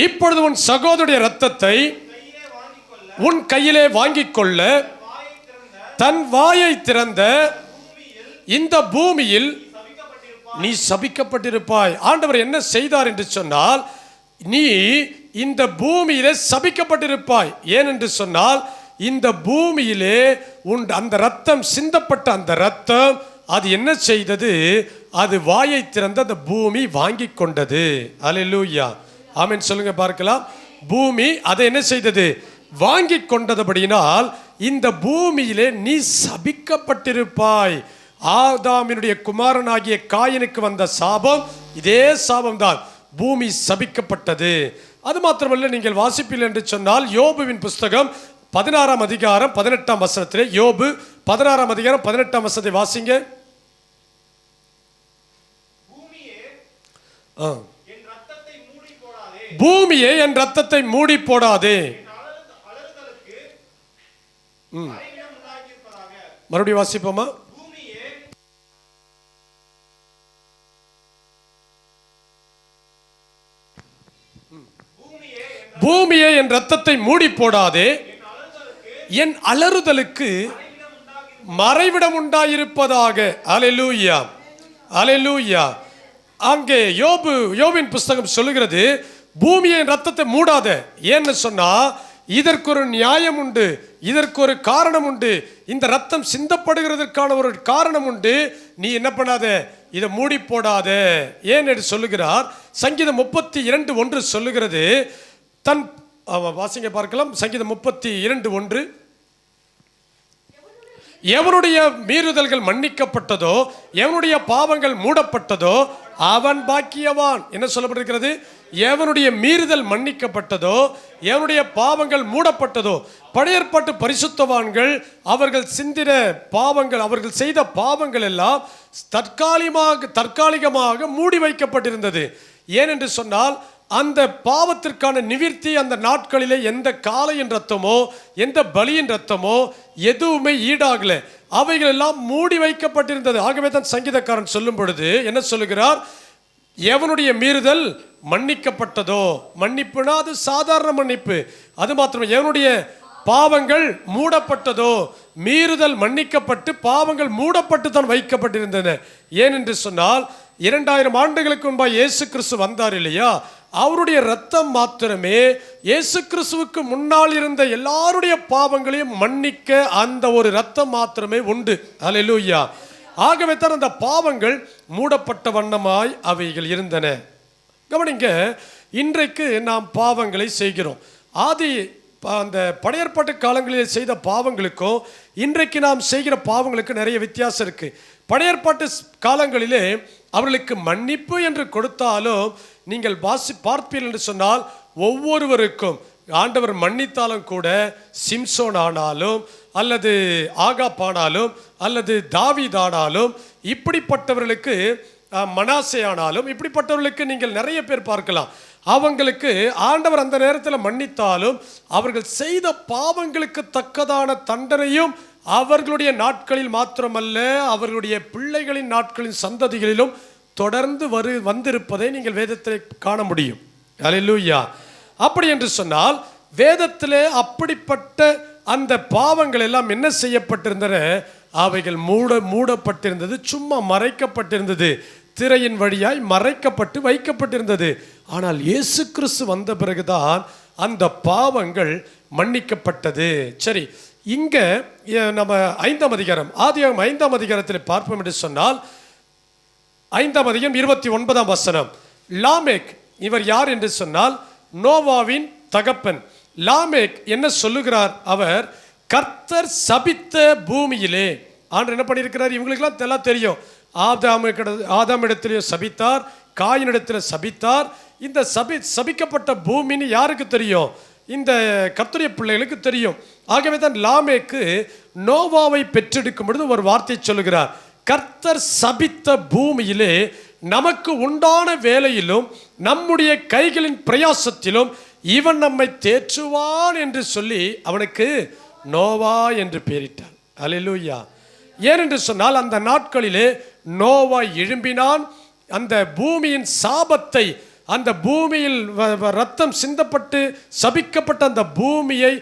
இப்பொழுது உன் சகோதரனுடைய இரத்தத்தை உன் கையிலே வாங்கிக் கொள்ள தன் வாயை திறந்த இந்த பூமியில் நீ சபிக்கப்பட்டிருப்பாய். ஆண்டவர் என்ன செய்தார் என்று சொன்னால், நீ இந்த பூமியிலே சபிக்கப்பட்டிருப்பாய். ஏனென்று சொன்னால், இந்த பூமியிலே அந்த ரத்தம் சிந்தப்பட்ட அந்த ரத்தம் அது என்ன செய்தது? அது வாயை திறந்த அந்த பூமி வாங்கி கொண்டது. அல்லேலூயா, ஆமென் சொல்லுங்க பார்க்கலாம். பூமி அதை என்ன செய்தது? வாங்கி கொண்டதுபடியினால் இந்த பூமியிலே நீ சபிக்கப்பட்டிருப்பாய். ஆதாமினுடைய குமாரனாகிய காயினுக்கு வந்த சாபம் இதே சாபம்தான். பூமி சபிக்கப்பட்டது. அது மாத்திரமல்ல, நீங்கள் வாசிப்பீர்கள் என்று சொன்னால் யோபுவின் புஸ்தகம் 16ஆம் அதிகாரம் 18ஆம் வசனத்திலே, யோபு 16ஆம் அதிகாரம் 18ஆம் வசனத்தை வாசிங்க. பூமியே என் ரத்தத்தை மூடி போடாதே. மறுபடியும் வாசிப்போமா? பூமியே என் ரத்தத்தை மூடி போடாதே, என் அலறுதலுக்கு மறைவிடம் உண்டாயிருப்பதாக. அல்லேலூயா, அல்லேலூயா. அங்கே யோபின் புஸ்தகம் சொல்லுகிறது, பூமியை ரத்தத்தை மூடாத. ஏன்னு சொன்னா, இதற்கு ஒரு நியாயம் உண்டு, இதற்கு ஒரு காரணம் உண்டு, இந்த ரத்தம் சிந்தப்படுகிறதற்கான ஒரு காரணம் உண்டு. நீ என்ன பண்ணாத, இதை மூடி போடாத. ஏன் என்று சொல்லுகிறார். சங்கீதம் 32:1 சொல்லுகிறது. தன் வாசிங்க பார்க்கலாம். சங்கீதம் 32:1, எவனுடைய மீறுதல்கள் மன்னிக்கப்பட்டதோ, எவனுடைய பாவங்கள் மூடப்பட்டதோ அவன் பாக்கியவான். என்ன சொல்லப்பட்டிருக்கிறது? எவனுடைய மீறுதல் மன்னிக்கப்பட்டதோ, எவனுடைய பாவங்கள் மூடப்பட்டதோ. பழைய ஏற்பாட்டு பரிசுத்தவான்கள் அவர்கள் சிந்தின பாவங்கள், அவர்கள் செய்த பாவங்கள் எல்லாம் தற்காலிகமாக மூடி வைக்கப்பட்டிருந்தது. ஏனென்று சொன்னால், அந்த பாவத்திற்கான நிவிர்த்தி அந்த நாட்களிலே எந்த காளையின் ரத்தமோ எந்த பலியின் ரத்தமோ எதுவுமே ஈடாகல. அவைகள் எல்லாம் மூடி வைக்கப்பட்டிருந்தது. ஆகவே தான் சங்கீதக்காரன் சொல்லும் பொழுது என்ன சொல்லுகிறார்? எவனுடைய மீறுதல் மன்னிக்கப்பட்டதோ, மன்னிப்புனா அது சாதாரண மன்னிப்பு, அது மாத்திரம். எவனுடைய பாவங்கள் மூடப்பட்டதோ, மீறுதல் மன்னிக்கப்பட்டு பாவங்கள் மூடப்பட்டு தான் வைக்கப்பட்டிருந்தன. ஏனென்று சொன்னால், 2000 ஆண்டுகளுக்கு முன்பாக இயேசு கிறிஸ்து வந்தார் இல்லையா? அவருடைய ரத்தம் மாத்திரமே இயேசு கிறிஸ்துவுக்கு முன்னால் இருந்த எல்லாருடைய பாவங்களையும் மன்னிக்க அந்த ஒரு ரத்தம் மாத்திரமே உண்டு. அல்லேலூயா. ஆகவே தான் அந்த பாவங்கள் மூடப்பட்ட வண்ணமாய் அவைகள் இருந்தன. கவனிங்க, இன்றைக்கு நாம் பாவங்களை செய்கிறோம். அந்த பழையற்பாட்டு காலங்களில் செய்த பாவங்களுக்கும் இன்றைக்கு நாம் செய்கிற பாவங்களுக்கு நிறைய வித்தியாசம் இருக்கு. பழையற்பாட்டு காலங்களிலே அவர்களுக்கு மன்னிப்பு என்று கொடுத்தாலும் நீங்கள் பார்ப்பீர்கள் என்று சொன்னால், ஒவ்வொருவருக்கும் ஆண்டவர் மன்னித்தாலும் கூட, சிம்சோன் ஆனாலும் அல்லது ஆகாப் ஆனாலும் அல்லது தாவீது ஆனாலும், இப்படிப்பட்டவர்களுக்கு மனாசே ஆனாலும், இப்படிப்பட்டவர்களுக்கு நீங்கள் நிறைய பேர் பார்க்கலாம். அவங்களுக்கு ஆண்டவர் அந்த நேரத்தில் மன்னித்தாலும் அவர்கள் செய்த பாவங்களுக்கு தக்கதான தண்டனையும் அவர்களுடைய நாட்களில் மாத்திரமல்ல, அவர்களுடைய பிள்ளைகளின் நாட்களின் சந்ததிகளிலும் தொடர்ந்து வந்திருப்பதை நீங்கள் வேதத்தில் காண முடியும். அல்லேலூயா. அப்படி என்று சொன்னால், வேதத்திலே அப்படிப்பட்ட அந்த பாவங்கள் எல்லாம் என்ன செய்யப்பட்டிருந்தன? அவைகள் மூடப்பட்டிருந்தது, சும்மா மறைக்கப்பட்டிருந்தது, திரையின் வழியாய் மறைக்கப்பட்டு வைக்கப்பட்டிருந்தது. ஆனால் இயேசு கிறிஸ்து வந்த பிறகுதான் அந்த பாவங்கள் மன்னிக்கப்பட்டது. சரி, இங்க நம்ம 5ஆம் அதிகாரம், ஆதியாகமம் 5ஆம் அதிகாரத்தில் பார்ப்போம் என்று சொன்னால், 5ஆம் அதிகாரம் 29ஆம் வசனம். லாமேக் இவர் யார் என்று சொன்னால், நோவாவின் தகப்பன். லாமேக் என்ன சொல்லுகிறார்? அவர் கர்த்தர் சபித்த பூமியிலே. ஆண்டவர் என்ன பண்ணியிருக்கிறார்? இவங்களுக்கெல்லாம் எல்லாம் தெரியும். ஆதாமிடத்திலேயே சபித்தார், காயினிடத்தில் சபித்தார். இந்த சபிக்கப்பட்ட பூமின்னு யாருக்கு தெரியும்? இந்த கர்த்தருடைய பிள்ளைகளுக்கு தெரியும். ஆகவே தான் லாமேக்கு நோவாவை பெற்றெடுக்கும் பொழுது ஒரு வார்த்தை சொல்லுகிறார். கர்த்தர் சபித்த பூமியிலே நமக்கு உண்டான வேலையிலும் நம்முடைய கைகளின் பிரயாசத்திலும் இவன் நம்மை தேற்றுவான் என்று சொல்லி அவனுக்கு நோவா என்று பெயரிட்டார். அல்லேலூயா. ஏனென்று சொன்னால், அந்த நாட்களிலே நோவா எழும்பினான். அந்த பூமியின் சாபத்தை அந்த பூமியில் ரத்தம் சிந்தப்பட்டு சபிக்கப்பட்ட அந்த பூமியை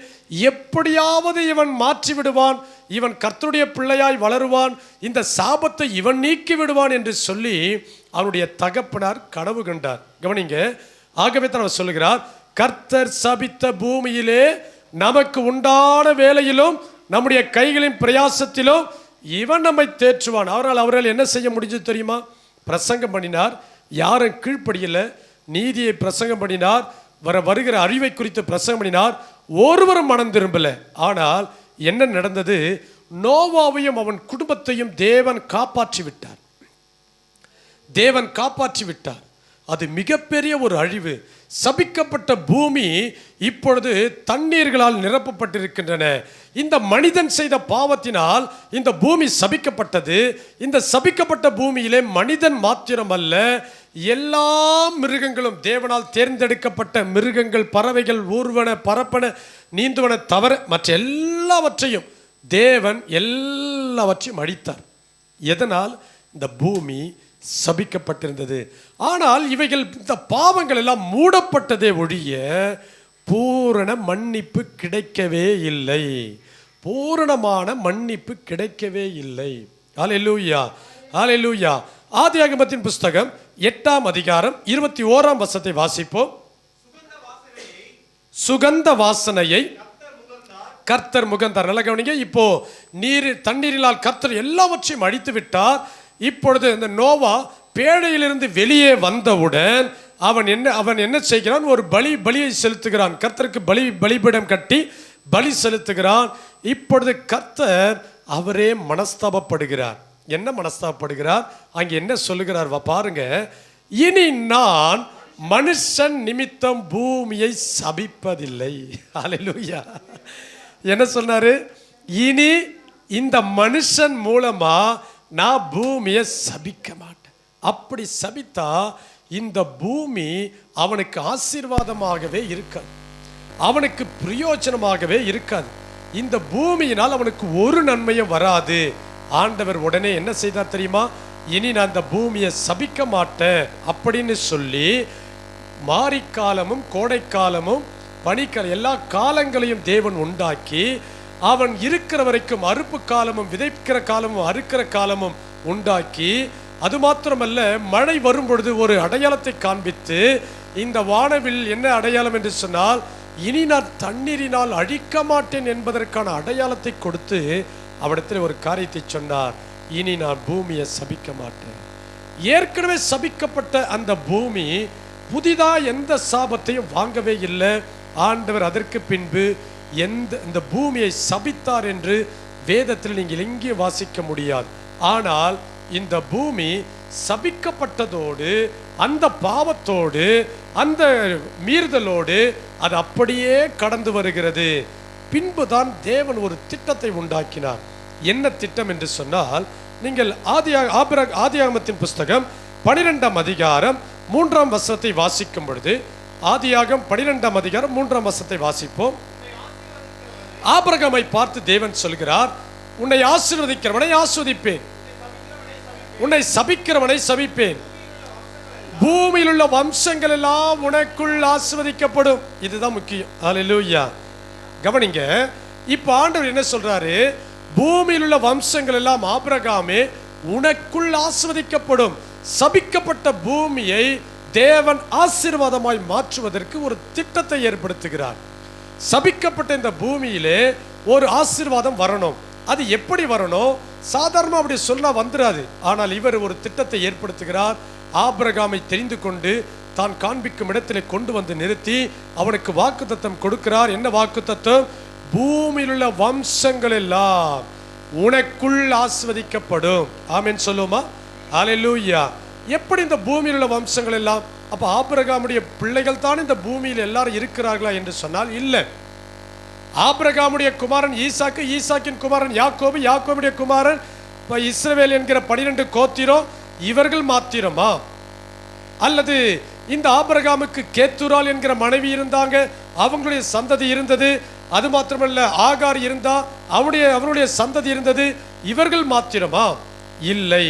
எப்படியாவது இவன் மாற்றி விடுவான், இவன் கர்த்தருடைய பிள்ளையாய் வளருவான், இந்த சாபத்தை இவன் நீக்கி விடுவான் என்று சொல்லி அவனுடைய தகப்பனார் கனவு கண்டார். கவனிங்க, ஆகவே தான் அவர் சொல்லுகிறார், கர்த்தர் சபித்த பூமியிலே நமக்கு உண்டான வேலையிலும் நம்முடைய கைகளின் பிரயாசத்திலும் இவன் நம்மை தேற்றுவான். அவரால் என்ன செய்ய முடிஞ்சது தெரியுமா? பிரசங்கம் பண்ணினார், யாரும் கீழ்ப்படியல. நீதியை பிரசங்கம் பண்ணினார், வருகிற அறிவை குறித்து பிரசங்கம் பண்ணினார், ஒருவரும் மனம் திரும்பல. ஆனால் என்ன நடந்தது? நோவாவையும் அவன் குடும்பத்தையும் தேவன் காப்பாற்றி விட்டார். தேவன் காப்பாற்றி விட்டார். அது மிகப்பெரிய ஒரு அழிவு. சபிக்கப்பட்ட பூமி இப்பொழுது தண்ணீர்களால் நிரப்பப்பட்டிருக்கின்றன. இந்த மனிதன் செய்த பாவத்தினால் இந்த பூமி சபிக்கப்பட்டது. இந்த சபிக்கப்பட்ட பூமியிலே மனிதன் மாத்திரமல்ல, எல்லா மிருகங்களும், தேவனால் தேர்ந்தெடுக்கப்பட்ட மிருகங்கள், பறவைகள், ஊர்வன, பரப்பன, நீந்துவன தவிர மற்ற எல்லாவற்றையும் தேவன் எல்லாவற்றையும் அழித்தார். எதனால்? இந்த பூமி சபிக்கப்பட்டிருந்தது. ஆனால் இவைகள், இந்த பாவங்கள் எல்லாம் மூடப்பட்டதே ஒழிய பூரண மன்னிப்பு கிடைக்கவே இல்லை. பூரணமான மன்னிப்பு கிடைக்கவே இல்லை. ஹல்லேலூயா, ஹல்லேலூயா. ஆதியாகமத்தின் புஸ்தகம் 8ஆம் அதிகாரம் 21ஆம் வசனத்தை வாசிப்போம். சுகந்த வாசனையை கர்த்தர் முகந்தார். நல்ல கவனிங்க. இப்போ தண்ணீரினால் கர்த்தர் எல்லாவற்றையும் அழித்து விட்டார். இப்பொழுது இந்த நோவா பேழையிலிருந்து வெளியே வந்தவுடன் அவன் என்ன செய்கிறான்? ஒரு பலியை செலுத்துகிறான். கர்த்தருக்கு பலிபீடம் கட்டி பலி செலுத்துகிறான். இப்பொழுது கர்த்தர் அவரே மனஸ்தாபப்படுகிறார். என்ன மனஸ்தாபப்படுகிறார்? அங்கே என்ன சொல்லுகிறார் பாருங்க. இனி நான் மனுஷன் நிமித்தம் பூமியை சபிப்பதில்லை. ஹல்லேலூயா. என்ன சொன்னாரு? இனி இந்த மனுஷன் மூலமா நான் பூமியை சபிக்க மாட்டேன். அப்படி சபித்தா இந்த பூமி அவனுக்கு ஆசீர்வாதமாகவே இருக்காது, அவனுக்கு பிரயோஜனமாகவே இருக்காது. இந்த பூமியினால் அவனுக்கு ஒரு நன்மையும் வராது. ஆண்டவர் உடனே என்ன செய்தார் தெரியுமா? இனி நான் இந்த பூமியை சபிக்க மாட்டேன் அப்படின்னு சொல்லி மாரிக்காலமும் கோடைக்காலமும் பனிக்காலம் எல்லா காலங்களையும் தேவன் உண்டாக்கி, அவன் இருக்கிற வரைக்கும் அறுப்பு காலமும் விதைக்கிற காலமும் அறுக்கிற காலமும் உண்டாக்கி, அது மாத்திரமல்ல மழை வரும் பொழுது ஒரு அடையாளத்தை காண்பித்து, இந்த வானவில் என்ன அடையாளம் என்று சொன்னால், இனி நான் தண்ணீரினால் அழிக்க மாட்டேன் என்பதற்கான அடையாளத்தை கொடுத்து அவரிடத்தில் ஒரு காரியத்தை சொன்னார். இனி நான் பூமியை சபிக்க மாட்டேன். ஏற்கனவே சபிக்கப்பட்ட அந்த பூமி புதிதா எந்த சாபத்தையும் வாங்கவே இல்லை. ஆண்டவர் அதற்கு பின்பு இந்த பூமியை சபித்தார் என்று வேதத்தில் நீங்கள் எங்கே வாசிக்க முடியாது. ஆனால் இந்த பூமி சபிக்கப்பட்டதோடு, அந்த பாவத்தோடு, அந்த மீறுதலோடு அது அப்படியே கடந்து வருகிறது. பின்புதான் தேவன் ஒரு திட்டத்தை உண்டாக்கினார். என்ன திட்டம் என்று சொன்னால், நீங்கள் ஆதியாகமத்தின் புஸ்தகம் 12ஆம் அதிகாரம் 3ஆம் வசனத்தை வாசிக்கும் பொழுது, ஆதியாகம் 12ஆம் அதிகாரம் 3ஆம் வசனத்தை வாசிப்போம். ஆபிரகாமை பார்த்து தேவன் சொல்கிறார், உன்னை ஆசீர்வதிக்கிறவனை ஆசீர்வதிப்பேன், உன்னை சபிக்கிறவனை சபிப்பேன், பூமியில் உள்ள வம்சங்கள் எல்லாம் உனக்குள் ஆசீர்வதிக்கப்படும். இதுதான் முக்கியம். ஹல்லேலூயா. கவனிங்க, இப்ப ஆண்டவர் என்ன சொல்றாரு? பூமியில் உள்ள வம்சங்கள் எல்லாம் ஆபிரகாமே உனக்குள் ஆசீர்வதிக்கப்படும். சபிக்கப்பட்ட பூமியை தேவன் ஆசீர்வாதமாய் மாற்றுவதற்கு ஒரு திட்டத்தை ஏற்படுத்துகிறார். சபிக்கப்பட்ட இந்த பூமியிலே ஒரு ஆசீர்வாதம் வரணும். அது எப்படி வரணும்? சாதாரணமாக அப்படி சொன்னா வந்துடாது. ஆனால் இவர் ஒரு திட்டத்தை ஏற்படுத்துகிறார். ஆபிரகாமை தெரிந்து கொண்டு தான் காண்பிக்கும் இடத்திலே கொண்டு வந்து நிறுத்தி அவனுக்கு வாக்குத்தத்தம் கொடுக்கிறார். என்ன வாக்குத்தத்தம்? பூமியில் உள்ள வம்சங்கள் எல்லாம் உனக்குள் ஆசீர்வதிக்கப்படும். ஆமென் சொல்லுமா? ஹல்லேலூயா. எப்படி இந்த பூமியில் உள்ள வம்சங்கள் எல்லாம்? அப்ப ஆபிரகாமுடைய பிள்ளைகள் தான் இந்த பூமியில் எல்லாரும் இருக்கிறார்களா என்று சொன்னால் இல்லை. ஆபிரகாமுடைய குமாரன் ஈசாக்கு, ஈசாக்கின் குமாரன் யாக்கோபு, யாக்கோபுடைய குமாரன் இஸ்ரவேல் என்கிற 12 கோத்திரம், இவர்கள் மாத்திரமா? அல்லது இந்த ஆபிரகாமுக்கு கேத்துரால் என்கிற மனைவி இருந்தாங்க, அவங்களுடைய சந்ததி இருந்தது. அது மாத்திரமல்ல, ஆகார் இருந்தா, அவருடைய சந்ததி இருந்தது. இவர்கள் மாத்திரமா? இல்லை.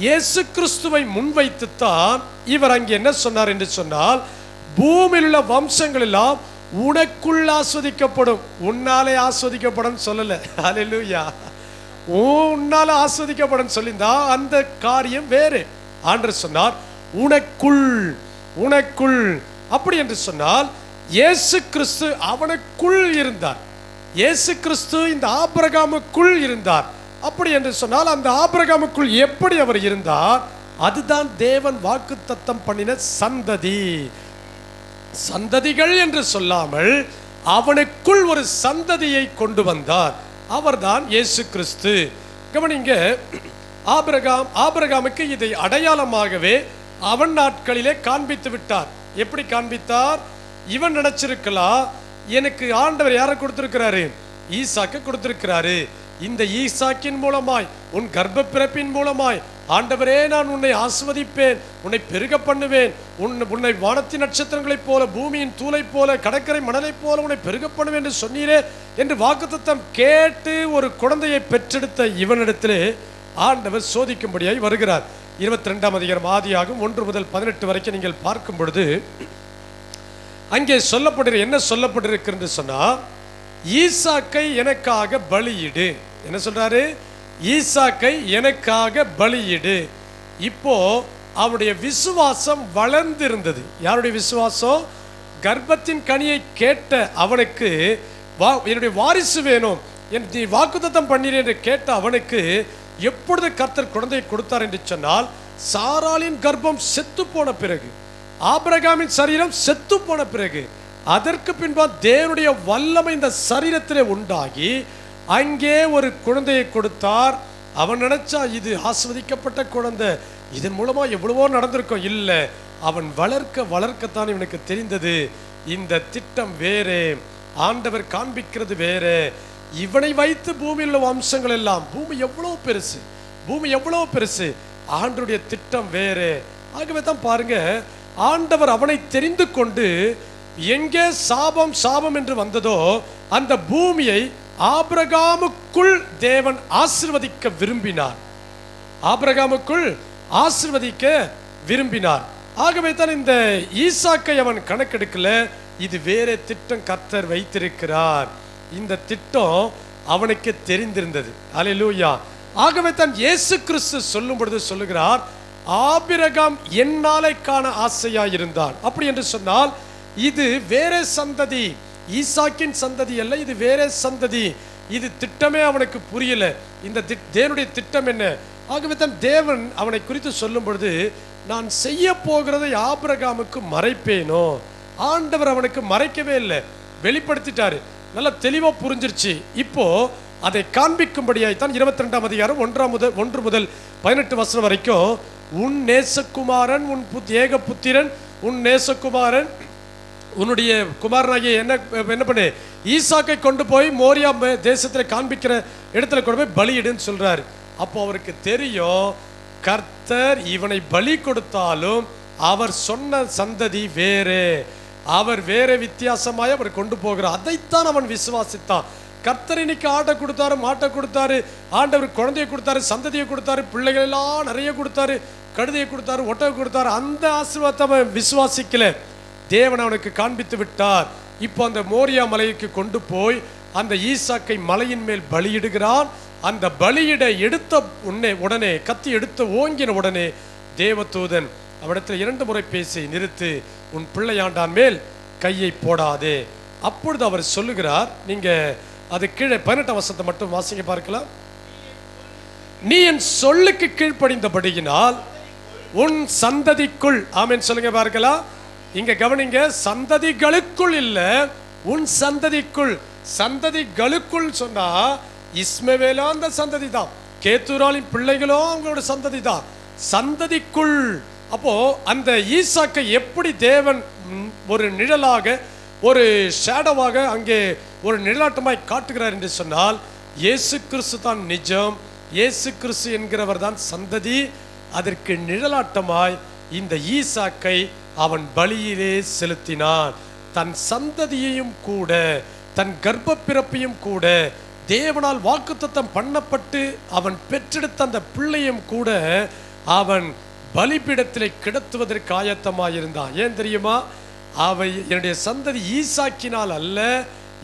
இயேசு கிறிஸ்துவை முன்வைத்துத்தான் இவர் அங்கே என்ன சொன்னார் என்று சொன்னால், பூமியில் உள்ள வம்சங்கள் எல்லாம் உனக்குள் ஆஸ்வதிக்கப்படும். உன்னாலே ஆஸ்வதிக்கப்படும் சொல்லல. ஹல்லேலூயா. உன்னால ஆஸ்வதிக்கப்படும் சொல்லியிருந்தா அந்த காரியம் வேறு. ஆண்டவர் சொன்னார் உனக்குள், உனக்குள். அப்படி என்று சொன்னால் இயேசு கிறிஸ்து அவனுக்குள் இருந்தார். இயேசு கிறிஸ்து இந்த ஆபிரகாமுக்குள் இருந்தார். அப்படி என்று சொன்னால் அந்த ஆபிரகாமுக்குள் எப்படி அவர் இருந்தார்? அதுதான் தேவன் வாக்குத்தத்தம் பண்ணின சந்ததி. சந்ததிகள் என்று சொல்லாமல் அவனுக்குள் ஒரு சந்ததியை கொண்டு வந்தார். அவர்தான் இயேசு கிறிஸ்து. கவனிங்க, ஆபிரகாமுக்கு இதை அடையாளமாகவே அவன் நாட்களிலே காண்பித்து விட்டார். எப்படி காண்பித்தார்? இவன் நினைச்சிருக்கலாம், எனக்கு ஆண்டவர் யாரை கொடுத்திருக்கிறாரு? ஈசாக்கு கொடுத்திருக்கிறாரு. இந்த ஈசாக்கின் மூலமாய், உன் கர்ப்ப பிறப்பின் மூலமாய் ஆண்டவரே நான் உன்னை ஆஸ்வதிப்பேன், உன்னை பெருக பண்ணுவேன், உன்னை வானத்தின் நட்சத்திரங்களைப் போல, பூமியின் தூளை போல, கடற்கரை மணலை போல உன்னை பெருக பண்ணுவேன் என்று சொன்னீரே என்று வாக்குத்தத்தம் கேட்டு ஒரு குழந்தையை பெற்றெடுத்த இவனிடத்திலே ஆண்டவர் சோதிக்கும்படியாய் வருகிறார். 22ஆம் அதிகாரம் ஆதியாகமம் 1 முதல் 18 வரைக்கும் நீங்கள் பார்க்கும் பொழுது அங்கே என்ன சொல்லப்பட்டிருக்கிறது சொன்னா, ஈசாக்கை எனக்காக பலியிடு. என்ன சொல்றாரு? ஈசாக்கை எனக்காக பலியிடு. இப்போ அவருடைய விசுவாசம் வளர்ந்திருந்தது. யாருடைய விசுவாசம்? கர்ப்பத்தின் கனியை கேட்ட அவனுக்கு என்னுடைய வாரிசு வேணும், நீ வாக்குத்தத்தம் பண்ணிடு என்று கேட்ட அவனுக்கு எப்பொழுது கர்த்தர் குழந்தையை கொடுத்தார் என்று சொன்னால், சாராளின் கர்ப்பம் செத்து போன பிறகு, ஆபிரகாமின் சரீரம் செத்து போன பிறகு, அதற்கு பின்பா தேவனுடைய வல்லமை இந்த சரீரத்திலே உண்டாகி அங்கே ஒரு குழந்தையை கொடுத்தார். அவன் நினைச்சா இது ஆஸ்வதிக்கப்பட்ட குழந்தை, இதன் மூலமா எவ்வளவோ நடந்திருக்கும். இல்லை, அவன் வளர்க்கத்தான் இவனுக்கு தெரிந்தது இந்த திட்டம் வேறே, ஆண்டவர் காண்பிக்கிறது வேறே. இவனை வைத்து பூமியில் உள்ள வம்சங்கள் எல்லாம், பூமி எவ்வளவு பெருசு, ஆண்டவருடைய திட்டம் வேறே. ஆகவே தான் பாருங்க, ஆண்டவர் அவனை தெரிந்து கொண்டு எங்கே சாபம் என்று வந்ததோ அந்த பூமியை ஆபிரகாமுக்குள் தேவன் ஆசீர்வதிக்க விரும்பினார். ஆகவே தான் இந்த ஈசாக்கை அவன் கணக்கெடுக்கல, இது வேற திட்டம் கர்த்தர் வைத்திருக்கிறார். இந்த திட்டம் அவனுக்கு தெரிந்திருந்தது. அல்லேலூயா. ஆகவே தான் இயேசு கிறிஸ்து சொல்லும் பொழுது சொல்லுகிறார், ஆபிரகாம் என்னாலே காண ஆசையாயிருந்தான். அப்படி என்று சொன்னால் இது வேற சந்ததி, ஈசாக்கின் சந்ததி அல்ல, இது வேற சந்ததி. இது திட்டமே அவனுக்கு புரியல. இந்த தேவனுடைய திட்டம் என்ன? ஆகவே தான் தேவன் அவனை குறித்து சொல்லும் பொழுது, நான் செய்ய போகிறதை ஆபிரகாமுக்கு மறைப்பேனோ? ஆண்டவர் அவனுக்கு மறைக்கவே இல்லை, வெளிப்படுத்திட்டாரு. நல்லா தெளிவா புரிஞ்சிருச்சு. இப்போ அதை காண்பிக்கும்படியாய்த்தான் 22ஆம் அதிகாரம் 1 முதல் 18 வசனம் வரைக்கும், உன் நேசகுமாரன், உன் ஏக புத்திரன், உன் நேசகுமாரன், உன்னுடைய குமாரனாகிய என்ன பண்ணு, ஈசாக்கை கொண்டு போய் மோரியா தேசத்தில் காண்பிக்கிற இடத்துல கொண்டு போய் பலியிடுன்னு சொல்றாரு. அப்போ அவருக்கு தெரியும், கர்த்தர் இவனை பலி கொடுத்தாலும் அவர் சொன்ன சந்ததி வேறே, அவர் வேற வித்தியாசமாய் அவர் கொண்டு போகிறார். அதைத்தான் அவன் விசுவாசித்தான். கர்த்தர் இன்னைக்கு ஆட்டை கொடுத்தாரு, மாட்டை கொடுத்தாரு, ஆண்டவர் குழந்தையை கொடுத்தாரு, சந்ததியை கொடுத்தாரு, பிள்ளைகள் எல்லாம் நிறைய கொடுத்தாரு, கழுதையை கொடுத்தாரு, ஒட்டகை கொடுத்தாரு. அந்த ஆசீர்வாதத்தை அவன் விசுவாசிக்கல. தேவன் அவனுக்கு காண்பித்து விட்டார். இப்போ அந்த மோரியா மலைக்கு கொண்டு போய் அந்த ஈசாக்கை மலையின் மேல் பலியிடுகிறான். அந்த பலியிட எடுத்த உடனே கத்தி எடுத்து ஓங்கின உடனே தேவதூதன் அவனிடத்தில் 2 முறை பேசி, நிறுத்து, உன் பிள்ளையாண்டான் மேல் கையை போடாதே. அப்பொழுது அவர் சொல்லுகிறார், நீங்க அது கீழே 18 வசனத்தை மட்டும் வாசிங்க பார்க்கலாம். நீ என் சொல்லுக்கு கீழ்ப்படிந்தபடியினால் உன் சந்ததிக்குள், ஆமென் சொல்லுங்க பார்க்கலாம். இங்க கவனிங்க, சந்ததிகளுக்குள் இல்ல, உன் சந்ததிக்குள். சந்ததிகளுக்குள் சொன்னா இஸ்மவேலா அந்த சந்ததி தான், கேத்தூராலின் பிள்ளைகளோ அவங்களோட சந்ததி தான். சந்ததிக்குள். அப்போ அந்த ஈசாக்கை எப்படி தேவன் ஒரு நிழலாக, ஒரு ஷேடோவாக, அங்கே ஒரு நிழலாட்டமாய் காட்டுகிறார் என்று சொன்னால், இயேசு கிறிஸ்து தான் நிஜம், இயேசு கிறிஸ்து என்கிறவர் தான் சந்ததி. அதற்கு நிழலாட்டமாய் இந்த ஈசாக்கை அவன் பலியிலே செலுத்தினான். தன் சந்ததியையும் கூட, தன் கர்ப்ப பிறப்பையும் கூட, தேவனால் வாக்குத்தத்தம் பண்ணப்பட்டு அவன் பெற்றெடுத்த அந்த பிள்ளையும் கூட அவன் பலிபீடத்திலே கிடத்துவதற்கு ஆயத்தமாயிருந்தான். ஏன் தெரியுமா? அவை என்னுடைய சந்ததி ஈசாக்கினால் அல்ல,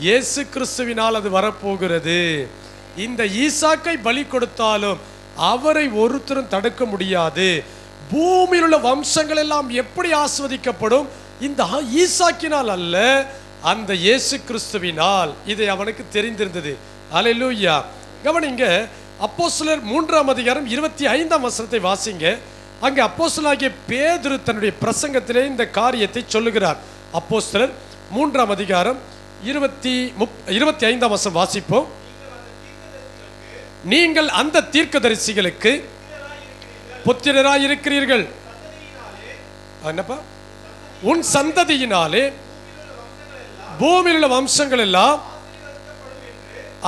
இயேசு கிறிஸ்துவினால் அது வரப்போகிறது. இந்த ஈசாக்கை பலி கொடுத்தாலும் அவரை ஒருத்தரும் தடுக்க முடியாது. பூமியில் உள்ள வம்சங்கள் எல்லாம் எப்படி ஆஸ்வதிக்கப்படும்? இந்த ஈசாக்கினால் அல்ல, அந்த இயேசு கிறிஸ்துவினால். இதை அவனுக்கு தெரிந்திருந்தது. அல்லேலூயா. கவனிங்க, அப்போஸ்தலர் 3ஆம் அதிகாரம் 25ஆம் வசனத்தை வாசிங்க. அங்கே அப்போஸ்தலனாகிய பேதுரு தன்னுடைய பிரசங்கத்திலே இந்த காரியத்தை சொல்லுகிறார். அப்போஸ்தலர் 3ஆம் அதிகாரம் 25ஆம் வசனம் வாசிப்போம். நீங்கள் அந்த தீர்க்கதரிசிகளுக்கு புத்திரராய் இருக்கிறீர்கள். என்னப்பா? உன் சந்ததியினாலே பூமியில் உள்ள வம்சங்கள் எல்லாம்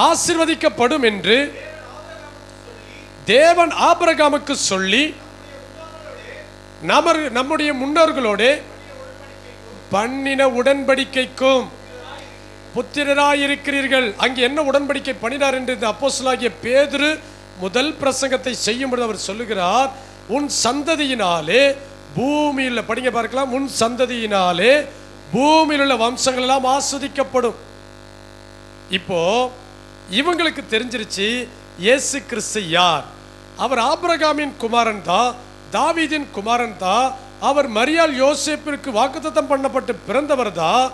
ஆசீர்வதிக்கப்படும் என்று தேவன் ஆபிரகாமுக்கு சொல்லி நம்முடைய முன்னோர்களோட பண்ணின உடன்படிக்கைக்கும் புத்திரராயிருக்கிறீர்கள். அங்கே என்ன உடன்படிக்கை பண்ணினார் என்று இந்த அப்போஸ்தலனாகிய பேதுரு முதல் பிரசங்கத்தை செய்யும் பொழுது அவர் சொல்லுகிறார், உன் சந்ததியினாலே பூமியில், படிங்க பார்க்கலாம், உன் சந்ததியினாலே பூமியில் உள்ள வம்சங்கள் எல்லாம் ஆஸ்வதிக்கப்படும். இப்போ இவங்களுக்கு தெரிஞ்சிருச்சு இயேசு கிறிஸ்து யார். அவர் ஆபிரகாமின் குமாரன் தான், தாவீதின் குமாரன் தான். அவர் மரியாள் யோசேப்பிற்கு வாக்குத்தத்தம் பண்ணப்பட்டு பிறந்தவர் தான்.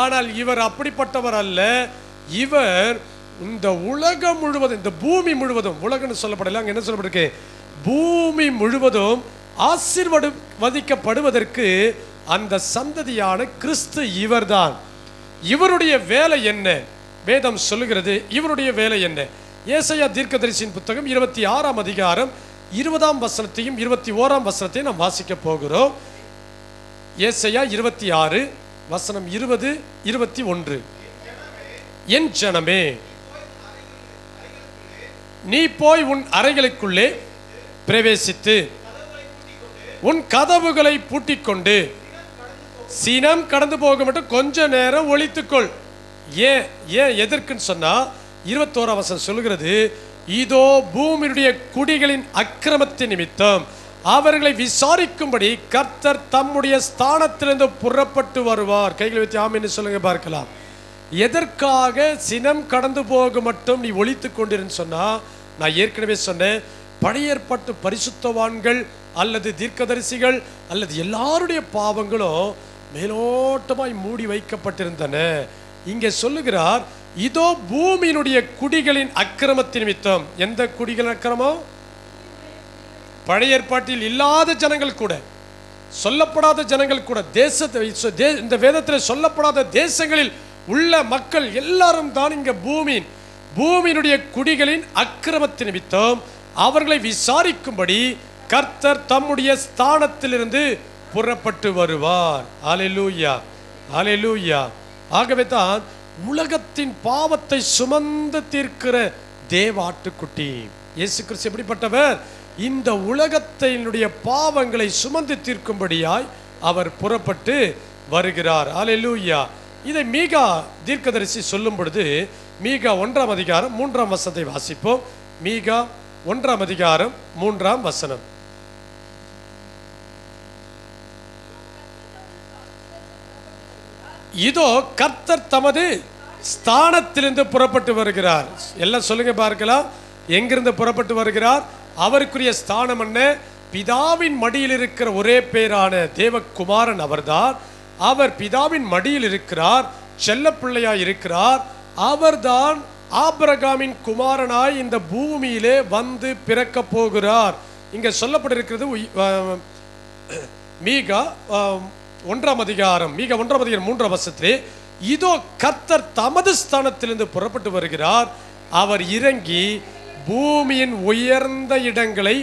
ஆனால் இவர் அப்படிப்பட்டவர் அல்ல. இவர் இந்த உலகம் முழுவதும், இந்த பூமி முழுவதும், உலகம்னு சொல்லப்படல, அங்கே என்ன சொல்லப்பட்டிருக்கு? பூமி முழுவதும் ஆசீர்வதிக்கப்படுவதற்கு அந்த சந்ததியான கிறிஸ்து இவர்தான். இவருடைய வேலை என்ன? வேதம் சொல்லுகிறது இவருடைய வேலை என்ன? ஏசாயா தீர்க்கதரிசியின் புத்தகம் 26ஆம் அதிகாரம் 20ஆம் வசனத்தையும் 21ஆம் வசனத்தையும் நாம் வாசிக்க போகிறோம். ஏசாயா 26 வசனம் 20, 21. என் ஜனமே, நீ போய் உன் அறைகளுக்குள்ளே பிரவேசித்து உன் கதவுகளை பூட்டிக்கொண்டு சினம் கடந்து போக மட்டும் கொஞ்ச நேரம் ஒளித்துக்கொள். ஏன் எதற்குன்னு சொன்னா 21ஆம் வசனம் சொல்லுகிறது, இதோ பூமியுடைய குடிகளின் அக்கிரமத்தின் நிமித்தம் அவர்களை விசாரிக்கும்படி கர்த்தர் தம்முடைய ஸ்தானத்திலிருந்து புறப்பட்டு வருவார். கைகளை வச்சு ஆமென்னு சொல்லுங்க பார்க்கலாம். எதற்காக சினம் கடந்து போக மட்டும் நீ ஒளித்து கொண்டிருன்னு சொன்னா, நான் ஏற்கனவே சொன்னேன், பழைய ஏற்பாட்டு பரிசுத்தவான்கள் அல்லது தீர்க்கதரிசிகள் அல்லது எல்லாருடைய பாவங்களும் மேலோட்டமாய் மூடி வைக்கப்பட்டிருந்தன. இங்கே சொல்லுகிறார், இதோ பூமியினுடைய குடிகளின் அக்கிரமத்தின் நிமித்தம். எந்த குடிகளின் அக்கிரமம்? பழைய ஏற்பாட்டில் இல்லாத ஜனங்கள் கூட, சொல்லப்படாத ஜனங்கள் கூட, இந்த வேதத்தில் சொல்லப்படாத தேசங்களில் உள்ள மக்கள் எல்லாரும் தான் இங்க பூமியினுடைய குடிகளின் அக்கிரமத்தின் நிமித்தம் அவர்களை விசாரிக்கும்படி கர்த்தர் தம்முடைய ஸ்தானத்திலிருந்து புறப்பட்டு வருவார். அல்லேலூயா, அல்லேலூயா. ஆகவே தான் உலகத்தின் பாவத்தை சுமந்து தீர்க்கிற தேவ ஆட்டுக்குட்டி இயேசு கிறிஸ்து எப்படிப்பட்டவர்? இந்த உலகத்தினுடைய பாவங்களை சுமந்து தீர்க்கும்படியாய் அவர் புறப்பட்டு வருகிறார். அல்லேலூயா. இதை மீகா தீர்க்கதரிசி சொல்லும் பொழுது, மீகா 1ஆம் அதிகாரம் 3ஆம் வசனத்தை வாசிப்போம். மீகா 1ஆம் அதிகாரம் 3ஆம் வசனம். இதோ கர்த்தர் தமது ஸ்தானத்திலிருந்து புறப்பட்டு வருகிறார். எல்லாம் சொல்லுங்க பார்க்கலாம். எங்கிருந்து புறப்பட்டு வருகிறார்? அவருக்குரிய ஸ்தானம் என்ன? பிதாவின் மடியில் இருக்கிற ஒரே பேரான தேவகுமாரன் அவர்தான். அவர் பிதாவின் மடியில் இருக்கிறார், செல்ல பிள்ளையாய் இருக்கிறார். அவர்தான் ஆபிரகாமின் குமாரனாய் இந்த பூமியிலே வந்து பிறக்க போகிறார். இங்க சொல்லப்பட்டிருக்கிறது மீகா 1ஆம் அதிகாரம் 3ஆம் வசனத்திலே, இதோ கர்த்தர் தமது ஸ்தானத்திலிருந்து புறப்பட்டு வருகிறார். அவர் இறங்கி பூமியின் உயர்ந்த இடங்களை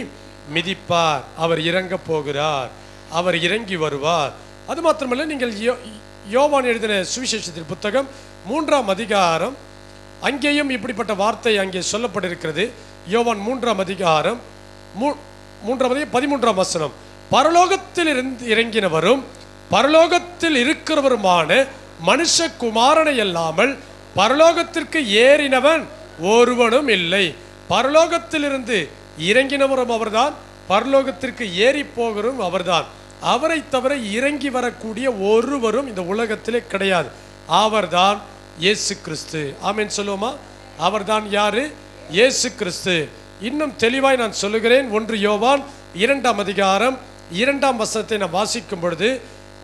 மிதிப்பார். அவர் இறங்க போகிறார், அவர் இறங்கி வருவார். அது மாத்திரமல்ல, நீங்கள் யோவான் எழுதின சுவிசேஷத்தின் புத்தகம் 3ஆம் அதிகாரம், அங்கேயும் இப்படிப்பட்ட வார்த்தை அங்கே சொல்லப்பட்டிருக்கிறது. யோவான் 3ஆம் அதிகாரம் 13ஆம் வசனம், பரலோகத்தில் இருந்து இறங்கினவரும் பரலோகத்தில் இருக்கிறவருமான மனுஷகுமாரனை அல்லாமல் பரலோகத்திற்கு ஏறினவன் ஒருவனும் இல்லை. பரலோகத்திலிருந்து இறங்கினவரும் அவர்தான், பரலோகத்திற்கு ஏறி போகிறோம் அவர்தான். அவரை தவிர இறங்கி வரக்கூடிய ஒருவரும் இந்த உலகத்திலே கிடையாது. அவர்தான் இயேசு கிறிஸ்து. ஆமென் சொல்லுவோமா? அவர்தான் யாரு? இயேசு கிறிஸ்து. இன்னும் தெளிவாய் நான் சொல்லுகிறேன். 1 யோவான் 2ஆம் அதிகாரம் 2ஆம் வசனத்தை நான் வாசிக்கும் பொழுது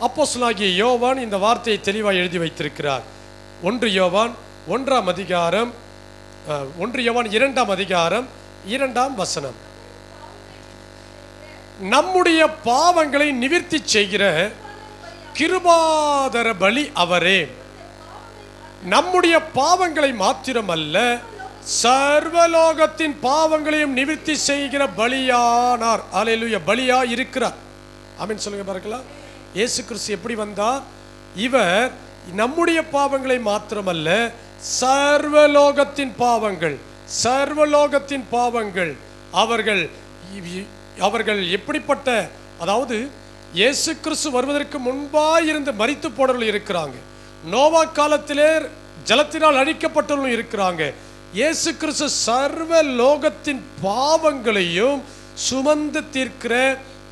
அப்போஸ்தலனாகிய யோவான் இந்த வார்த்தையை தெளிவாய் எழுதி வைத்திருக்கிறார். 1 யோவான் 1ஆம் அதிகாரம் 1 யோவான் 2ஆம் அதிகாரம் 2ஆம் வசனம். நம்முடைய பாவங்களை நிவிர்த்தி செய்கிற கிருபாதர பலி அவரே. நம்முடைய பாவங்களை மாத்திரமல்ல, சர்வலோகத்தின் பாவங்களையும் நிவிர்த்தி செய்கிற பலியானார். அல்லேலூயா. பலியா இருக்கிறார். ஆமென் சொல்லுங்க பார்க்கலாம். இயேசு கிறிஸ்து எப்படி வந்தார்? இவர் நம்முடைய பாவங்களை மாத்திரமல்ல, சர்வலோகத்தின் பாவங்கள், சர்வலோகத்தின் பாவங்கள். அவர்கள் எப்படிப்பட்ட, அதாவது இயேசு கிறிஸ்து வருவதற்கு முன்பாக இருந்து மரித்து போனவர்கள் இருக்கிறாங்க. நோவா காலத்திலே ஜலத்தினால் அழிக்கப்பட்டவர்களும் இருக்கிறாங்க. இயேசு கிறிஸ்து சர்வ லோகத்தின் பாவங்களையும் சுமந்து தீர்க்கிற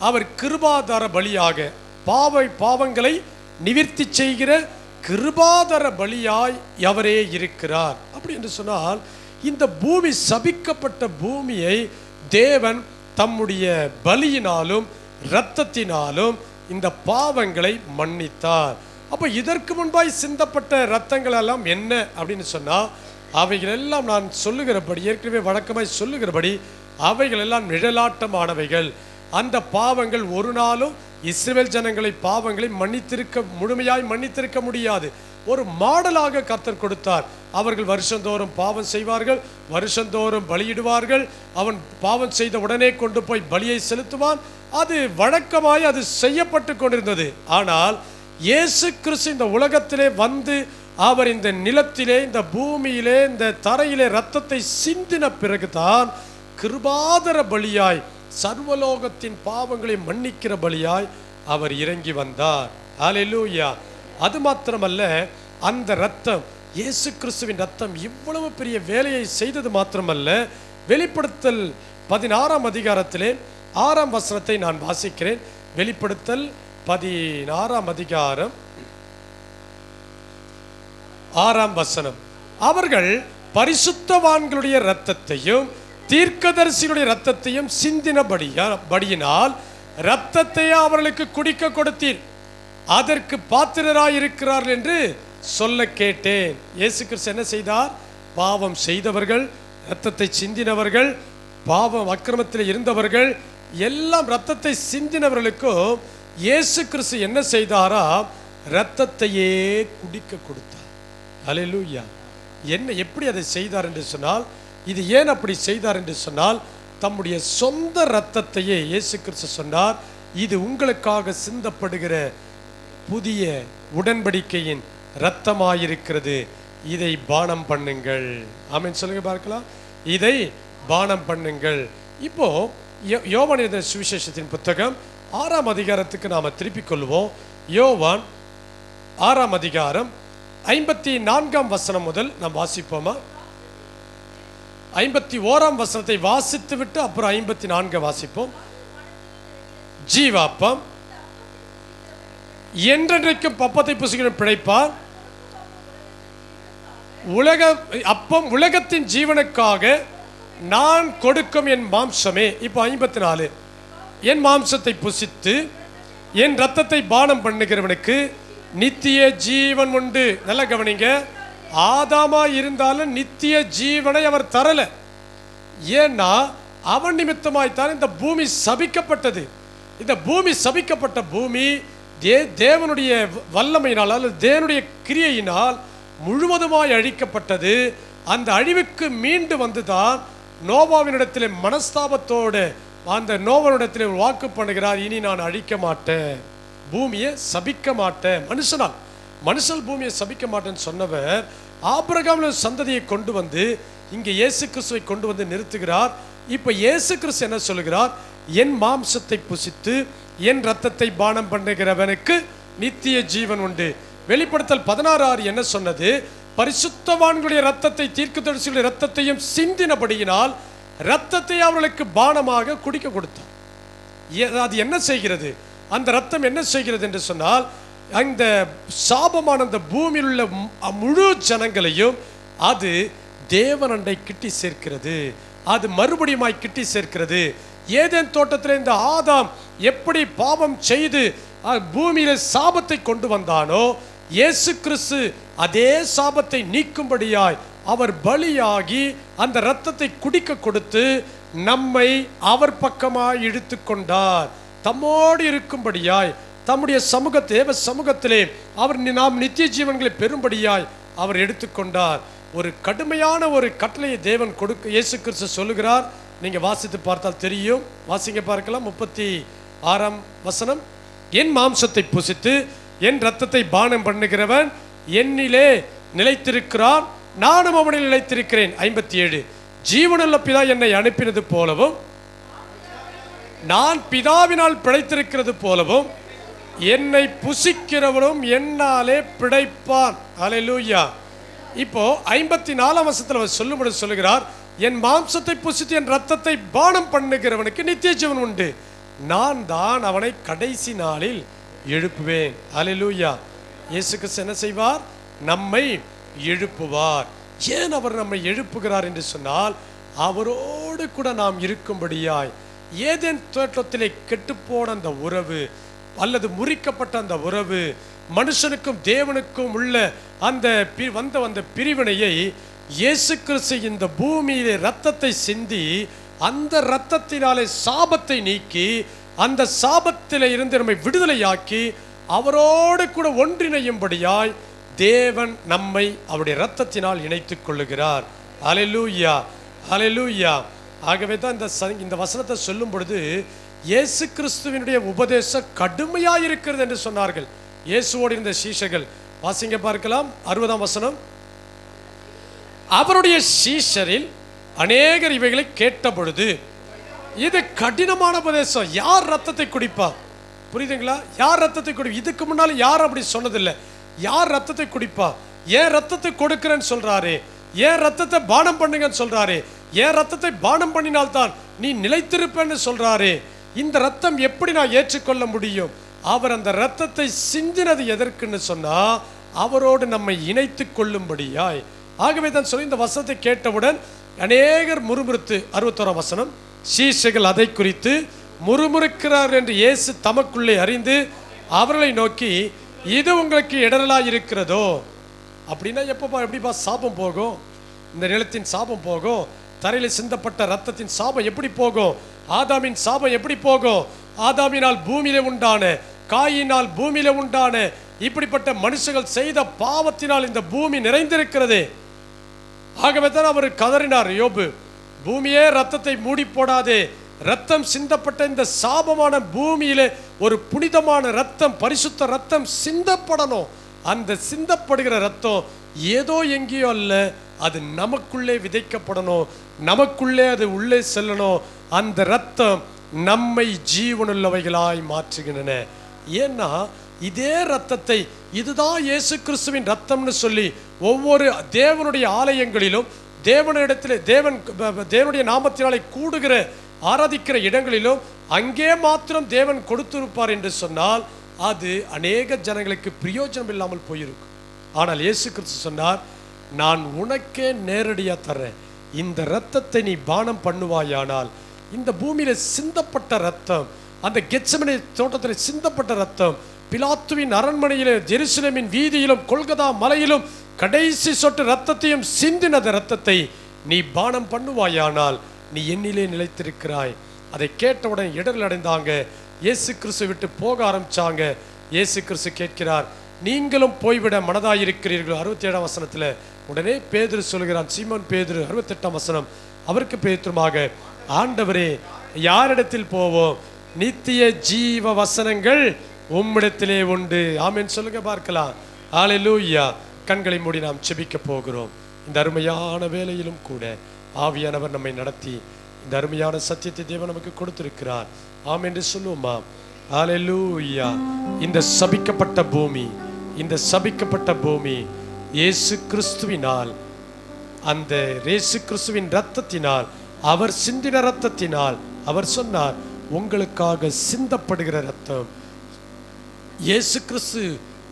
அவர் கிருபாதார பலியாக, பாவங்களை நிவிர்த்தி செய்கிற கிருபாதார பலியாய் அவரே இருக்கிறார். அப்படி என்று சொன்னால், இந்த பூமி சபிக்கப்பட்ட பூமியை தேவன் தம்முடைய பலியினாலும் இரத்தத்தினாலும் இந்த பாவங்களை மன்னித்தார். அப்போ இதற்கு முன்பாய் சிந்தப்பட்ட இரத்தங்கள் எல்லாம் என்ன அப்படின்னு சொன்னால், அவைகள் எல்லாம் நான் சொல்லுகிறபடி, ஏற்கனவே வழக்கமாய் சொல்லுகிறபடி, அவைகள் எல்லாம் நிழலாட்டமானவைகள். அந்த பாவங்கள் ஒரு நாளும் இஸ்ரவேல் ஜனங்களை பாவங்களை முழுமையாய் மன்னித்திருக்க முடியாது. ஒரு மாடலாக கர்த்தர் கொடுத்தார். அவர்கள் வருஷந்தோறும் பாவம் செய்வார்கள், வருஷந்தோறும் பலியிடுவார்கள். அவன் பாவம் செய்த உடனே கொண்டு போய் பலியை செலுத்துவான். அது வழக்கமாய் அது செய்யப்பட்டு கொண்டிருந்தது. ஆனால் இயேசு கிறிஸ்து இந்த உலகத்திலே வந்து அவர் இந்த நிலத்திலே, இந்த பூமியிலே, இந்த தரையிலே இரத்தத்தை சிந்தின பிறகுதான் கிருபாதர பலியாய், சர்வலோகத்தின் பாவங்களை மன்னிக்கிற பலியாய் அவர் இறங்கி வந்தார். அல்லேலூயா. அது மாத்திரமல்ல, அந்த இரத்தம், இயேசு கிறிஸ்துவின் இரத்தம் இவ்வளவு பெரிய வேலையை செய்தது மாத்திரமல்ல, வெளிப்படுத்தல் 16ஆம் அதிகாரத்திலே 6ஆம் வசனத்தை நான் வாசிக்கிறேன். வெளிப்படுத்தல் 16ஆம் அதிகாரம் 6ஆம் வசனம். அவர்கள் பரிசுத்தவான்களுடைய இரத்தத்தையும் தீர்க்கதரிசிகளுடைய இரத்தத்தையும் சிந்தினபடியினால் இரத்தத்தை அவர்களுக்கு குடிக்க கொடுத்தீர், அதற்கு பாத்திரராயிருக்கிறார்கள் என்று சொல்ல கேட்டேன். இயேசு கிறிஸ்து என்ன செய்தார்? பாவம் செய்தவர்கள், இரத்தத்தை சிந்தினவர்கள், பாவம் அக்கிரமத்தில் இருந்தவர்கள் எல்லாம் இரத்தத்தை சிந்தினவர்களுக்கும் இயேசு கிறிஸ்து என்ன செய்தாரா? இரத்தத்தையே குடிக்க கொடுத்தார். அல்லேலூயா. எப்படி அதை செய்தார் என்று சொன்னால், இது ஏன் அப்படி செய்தார் என்று சொன்னால், தம்முடைய சொந்த இரத்தத்தையே இயேசு கிறிஸ்து சொன்னார், இது உங்களுக்காக சிந்தப்படுகிற புதிய உடன்படிக்கையின் இரத்தமாயிருக்கிறது, இதை பானம் பண்ணுங்கள். ஆமென் சொல்லுங்க பார்க்கலாம். இதை பானம் பண்ணுங்கள். இப்போ யோவான் எழுதின சுவிசேஷத்தின் புத்தகம் 6ஆம் அதிகாரத்துக்கு நாம திருப்பிக் கொள்வோம். யோவான் 6ஆம் அதிகாரம் 54ஆம் வசனம் முதல் நாம் வாசிப்போமா? 51ஆம் வசனத்தை வாசித்து விட்டு அப்புறம் 54 வாசிப்போம். ஜீவாப்பம், என்றென்றைக்கும் பப்பத்தை புசுகிற பிழைப்பார், அப்பம் உலகத்தின் ஜீவனுக்காக நான் கொடுக்கும் என் மாம்சமே. இப்போ 54, என் மாம்சத்தை புசித்து என் இரத்தத்தை பானம் பண்ணுகிறவனுக்கு நித்திய ஜீவன் உண்டு. நல்ல கவனிங்க, ஆதாமா இருந்தாலும் நித்திய ஜீவனை அவர் தரல. ஏன்னா அவன் நிமித்தமாய்த்தான் இந்த பூமி சபிக்கப்பட்டது. இந்த பூமி சபிக்கப்பட்ட பூமி தேவனுடைய வல்லமையினால் அல்லது தேவனுடைய கிரியையினால் முழுவதுமாய் அழிக்கப்பட்டது. அந்த அழிவுக்கு மீண்டு வந்துதான் நோவாவினிடத்தில் மனஸ்தாபத்தோடு அந்த நோவாவினிடத்தில் வாக்கு பண்ணுகிறார், இனி நான் அழிக்க மாட்டேன், பூமியை சபிக்க மாட்டேன். மனுஷன் பூமியை சபிக்க மாட்டேன்னு சொன்னவர் ஆபிரகாமின் சந்ததியை கொண்டு வந்து இங்கே இயேசு கிறிஸ்துவை கொண்டு வந்து நிறுத்துகிறார். இப்போ இயேசு கிறிஸ்து என்ன சொல்லுகிறார்? என் மாம்சத்தை புசித்து என் இரத்தத்தை பானம் பண்ணுகிறவனுக்கு நித்திய ஜீவன் உண்டு. வெளிப்படுத்தல் 16:6 என்ன சொன்னது? பரிசுத்தவான்களுடைய இரத்தத்தை, தீர்க்கதரிசிகளுடைய இரத்தத்தையும் சிந்தினபடியினால் இரத்தத்தை அவர்களுக்கு பானமாக குடிக்க கொடுத்தார். அது என்ன செய்கிறது? அந்த ரத்தம் என்ன செய்கிறது என்று சொன்னால், அந்த சாபமான அந்த பூமியில் உள்ள முழு ஜனங்களையும் அது தேவன் அண்டை கிட்டி சேர்க்கிறது. அது மறுபடியுமாய் கிட்டி சேர்க்கிறது. ஏதேன் தோட்டத்தில் இந்த ஆதாம் எப்படி பாவம் செய்து பூமியில சாபத்தை கொண்டு வந்தானோ, இயேசு கிறிஸ்து அதே சாபத்தை நீக்கும்படியாய் அவர் பலியாகி அந்த இரத்தத்தை குடிக்க கொடுத்து நம்மை அவர் பக்கமாய் இழுத்து கொண்டார். தம்மோடு இருக்கும்படியாய் தம்முடைய தேவ சமூகத்திலே அவர் நாம் நித்திய ஜீவன்களை பெறும்படியாய் அவர் எடுத்துக்கொண்டார். ஒரு கடுமையான ஒரு கட்டளையை தேவன் கொடுக்க இயேசு கிறிஸ்து சொல்லுகிறார். நீங்க வாசித்து பார்த்தால் தெரியும். வாசிங்க பார்க்கலாம். 36ஆம் வசனம். என் மாம்சத்தை புசித்து என் இரத்தத்தை பானம் பண்ணுகிறவன் என்னிலே நிலைத்திருக்கிறான், நானும் அவனில் நிலைத்திருக்கிறேன். 57 ஜீவனுள்ள பிதா என்னை அனுப்பினது போலவும் நான் பிதாவினால் பிழைத்திருக்கிறது போலவும் என்னை புசிக்கிறவனும் என்னாலே பிழைப்பான். அல்லேலூயா. இப்போ 54ஆம் வசனத்தில் அவர் சொல்லும்படி சொல்லுகிறார், என் மாம்சத்தை புசித்து என் ரத்தத்தை பானம் பண்ணுகிறவனுக்கு நித்திய ஜீவன் உண்டு, நான் தான் அவனை கடைசி நாளில் எழுப்புவேன். அல்லேலூயா. இயேசு கிறிஸ்து என்ன செய்வார்? நம்மை எழுப்புவார். ஏன் அவர் நம்மை எழுப்புகிறார் என்று சொன்னால், அவரோடு கூட நாம் இருக்கும்படியாய். ஏதேன் தோட்டத்திலே கெட்டுப்போன அந்த உறவு அல்லது முறிக்கப்பட்ட அந்த உறவு, மனுஷனுக்கும் தேவனுக்கும் உள்ள அந்த பிரிவினையை இயேசு கிறிஸ்து இந்த பூமியிலே இரத்தத்தை சிந்தி அந்த இரத்தத்தினாலே சாபத்தை நீக்கி அந்த சாபத்திலே இருந்து நம்மை விடுதலையாக்கி அவரோடு கூட ஒன்றிணையும்படியாய் தேவன் நம்மை அவருடைய இரத்தத்தினால் இணைத்துக் கொள்ளுகிறார். அல்லேலூயா, அல்லேலூயா. ஆகவே தான் இந்த வசனத்தை சொல்லும் பொழுது இயேசு கிறிஸ்துவினுடைய உபதேசம் கடுமையாக இருக்கிறது என்று சொன்னார்கள் இயேசுவோடு இருந்த சீஷர்கள். வாசிங்க பார்க்கலாம். 60ஆம் வசனம். அவருடைய சீஷரில் அநேகர் இவைகளை கேட்ட பொழுது, இது கடினமான உபதேசம், யார் ரத்தத்தை குடிப்பா? புரியுதுங்களா? யார் ரத்தத்தை குடி? இதுக்கு முன்னால யாரும் அப்படி சொன்னதில்லை. யார் ரத்தத்தை குடிப்பா? ஏன் ரத்தத்தை கொடுக்கிறேன்னு சொல்றாரு, ஏன் ரத்தத்தை பானம் பண்ணுங்கன்னு சொல்றாரு, ஏன் ரத்தத்தை பானம் பண்ணினால்தான் நீ நிலைத்திருப்பேன்னு சொல்றாரு. இந்த ரத்தம் எப்படி நான் ஏற்றுக்கொள்ள முடியும்? அவர் அந்த ரத்தத்தை சிந்தினது எதற்குன்னு சொன்னா அவரோடு நம்மை இணைத்து கொள்ளும்படியாய். ஆகவே தான் சொல்லி இந்த வசனத்தை கேட்டவுடன் அநேகர் முறுமுறுத்து, 61ஆம் வசனம், சீஷர்கள் அதை குறித்து முறுமுறுக்கிறார் என்று இயேசு தமக்குள்ளே அறிந்து அவர்களை நோக்கி, இது உங்களுக்கு இடரலா இருக்கிறதோ? அப்படின்னா எப்படிப்பா சாபம் போகும்? இந்த நிலத்தின் சாபம் போகும்? தரையில் சிந்தப்பட்ட ரத்தத்தின் சாபம் எப்படி போகும்? ஆதாமின் சாபம் எப்படி போகும்? ஆதாமினால் பூமியிலே உண்டான, காயினால் பூமியிலே உண்டான இப்படிப்பட்ட மனுஷர்கள் செய்த பாவத்தினால் இந்த பூமி நிறைந்திருக்கிறது. ஆகவே தான் அவர் கதறினார் யோபு, பூமியே ரத்தத்தை மூடி போடாதே, ரத்தம் சிந்தப்பட்ட இந்த சாபமான பூமியிலே ஒரு புனிதமான ரத்தம், பரிசுத்த ரத்தம் சிந்தப்படணும். அந்த சிந்தப்படுகிற ரத்தம் ஏதோ எங்கேயோ அல்ல, அது நமக்குள்ளே விதைக்கப்படணும், நமக்குள்ளே அது உள்ளே செல்லணும். அந்த ரத்தம் நம்மை ஜீவனுள்ளவைகளாய் மாற்றுகின்றன. ஏன்னா இதே ரத்தத்தை, இதுதான் இயேசு கிறிஸ்துவின் ரத்தம்னு சொல்லி ஒவ்வொரு தேவனுடைய ஆலயங்களிலும் தேவனுடைய நாமத்தினாலே கூடுகிற ஆராதிக்கிற இடங்களிலும் அங்கே மாத்திரம் தேவன் கொடுத்திருப்பார் என்று சொன்னால் அது அநேக ஜனங்களுக்கு பிரயோஜனம் இல்லாமல் போயிருக்கும். ஆனால் இயேசு கிறிஸ்து சொன்னார், நான் உனக்கே நேரடியாக தர்றேன், இந்த இரத்தத்தை நீ பானம் பண்ணுவாயானால், இந்த பூமியில சிந்தப்பட்ட ரத்தம், அந்த கெத்செமனே தோட்டத்தில் சிந்தப்பட்ட ரத்தம், பிலாத்துவின் அரண்மனையிலே, ஜெருசலேமின் வீதியிலும், கொல்கதா மலையிலும் கடைசி சொட்டு ரத்தத்தையும் சிந்தின ரத்தத்தை நீ பானம் பண்ணுவாயானால் நீ என்னிலே நிலைத்திருக்கிறாய். அதை கேட்டவுடன் இடர்கள் அடைந்தாங்க, இயேசு கிறிஸ்து விட்டு போக ஆரம்பிச்சாங்க. இயேசு கிறிஸ்து கேட்கிறார், நீங்களும் போய்விட மனதாயிருக்கிறீர்கள்? 67ஆம் வசனத்தில் உடனே பேதுரு சொல்கிறான், சீமோன் பேதுரு 68ஆம் வசனம், அவருக்கு பேதுருமாக, ஆண்டவரே யாரிடத்தில் போவோம்? நித்திய ஜீவ வசனங்கள் உம்மிடத்திலே உண்டு. ஆமென் சொல்லுங்க பார்க்கலாம். ஹல்லேலூயா. கண்களை மூடி நாம் செபிக்க போகிறோம். இந்த அருமையான வேளையிலும் கூட ஆவியானவர் நம்மை நடத்தி இந்த அருமையான சத்தியத்தை தேவன் நமக்கு கொடுத்திருக்கிறார். ஆமென் என்று சொல்லுவோமா? ஹல்லேலூயா. இந்த சபிக்கப்பட்ட பூமி, இந்த சபிக்கப்பட்ட பூமி இயேசு கிறிஸ்துவினால், அந்த இயேசு கிறிஸ்துவின் இரத்தத்தினால், அவர் சிந்தின இரத்தத்தினால், அவர் சொன்னார், உங்களுக்காக சிந்தப்படுகிற ரத்தம். இயேசு கிறிஸ்து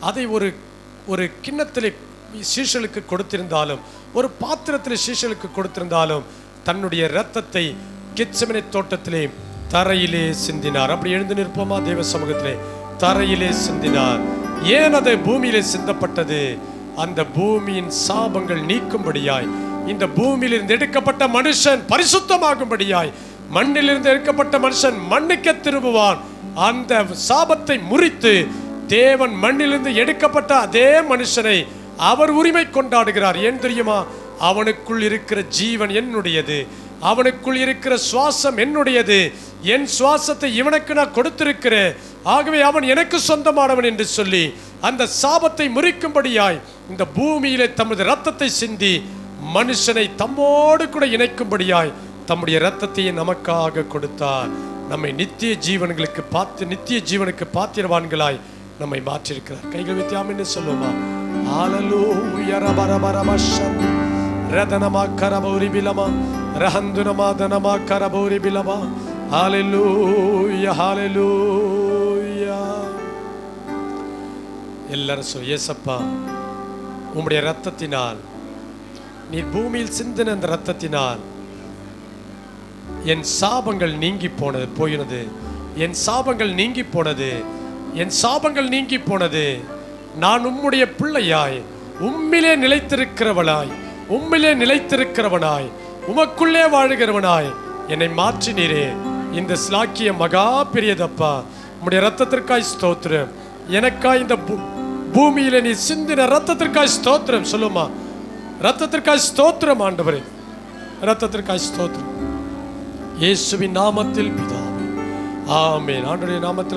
அதை ஒரு கிண்ணத்திலே சீஷலுக்கு கொடுத்திருந்தாலும், ஒரு பாத்திரத்தில் சீஷலுக்கு கொடுத்திருந்தாலும், தன்னுடைய இரத்தத்தை கெத்செமனே தோட்டத்திலே தரையிலே சிந்தினார். அப்படி எழுந்து நிற்போமா தேவ சமூகத்திலே? தரையிலே சிந்தினார். ஏன் அது பூமியிலே சிந்தப்பட்டது? அந்த பூமியின் சாபங்கள் நீக்கும்படியாய், இந்த பூமியிலிருந்து எடுக்கப்பட்ட மனுஷன் பரிசுத்தமாகும்படியாய், மண்ணிலிருந்து எடுக்கப்பட்ட மனுஷன் மண்ணுக்கு திரும்புவான். அந்த சாபத்தை முறித்து தேவன் மண்ணிலிருந்து எடுக்கப்பட்ட அதே மனுஷனை அவர் உரிமை கொண்டாடுகிறார். ஏன் தெரியுமா? அவனுக்குள் இருக்கிற ஜீவன் என்னுடையது, அவனுக்குள் இருக்கிற சுவாசம் என்னுடையது, என் சுவாசத்தை இவனுக்கு நான் கொடுத்திருக்கிறேன், ஆகவே அவன் எனக்கு சொந்தமானவன் என்று சொல்லி அந்த சாபத்தை முறிக்கும்படியாய் இந்த பூமியிலே தமது இரத்தத்தை சிந்தி மனுஷனை தம்மோடு கூட இணைக்கும்படியாய் தம்முடைய இரத்தத்தையே நமக்காக கொடுத்தார். நம்மை நித்திய ஜீவனுக்கு பாத்திரவான்களாய் நம்மை மாற்றிருக்கிறார். கைகள் வைத்து ஆமென் சொல்லுமா? ஹல்லேலூயா ரபரபரமஷம் ரதனமா கரபௌரி பிலமா ரஹந்துனமா தனமா கரபௌரி பிலமா. ஹல்லேலூயா ஹல்லேலூயா. எல்லாரும் சொல்லு, இயேசப்பா உம்முடைய இரத்தத்தினால், நீர் பூமியில் சிந்தின அந்த இரத்தத்தினால் என் சாபங்கள் நீங்கி போயினது, என் சாபங்கள் நீங்கி போனது, என் சாபங்கள் நீங்கி போனது. நான் உம்முடைய பிள்ளையாய், உம்மிலே நிலைத்திருக்கிறவனாய், உமக்குள்ளே வாழுகிறவனாய் என்னை மாற்றினீரே. இந்த ஸ்லாக்கிய மகா பெரியதப்பா. உம்முடைய இரத்தத்திற்காய் ஸ்தோத்திரம். எனக்காய் இந்த பூமியில நீ சிந்தின இரத்தத்திற்காய் ஸ்தோத்திரம். சொல்லுமா? இரத்தத்திற்காய் ஸ்தோத்திரம் ஆண்டவரே, இரத்தத்திற்காய் ஸ்தோத்திரம். இயேசுவின் நாமத்தில் பிதாவே, ஆமென். ஆண்டவருடைய நாமத்தில்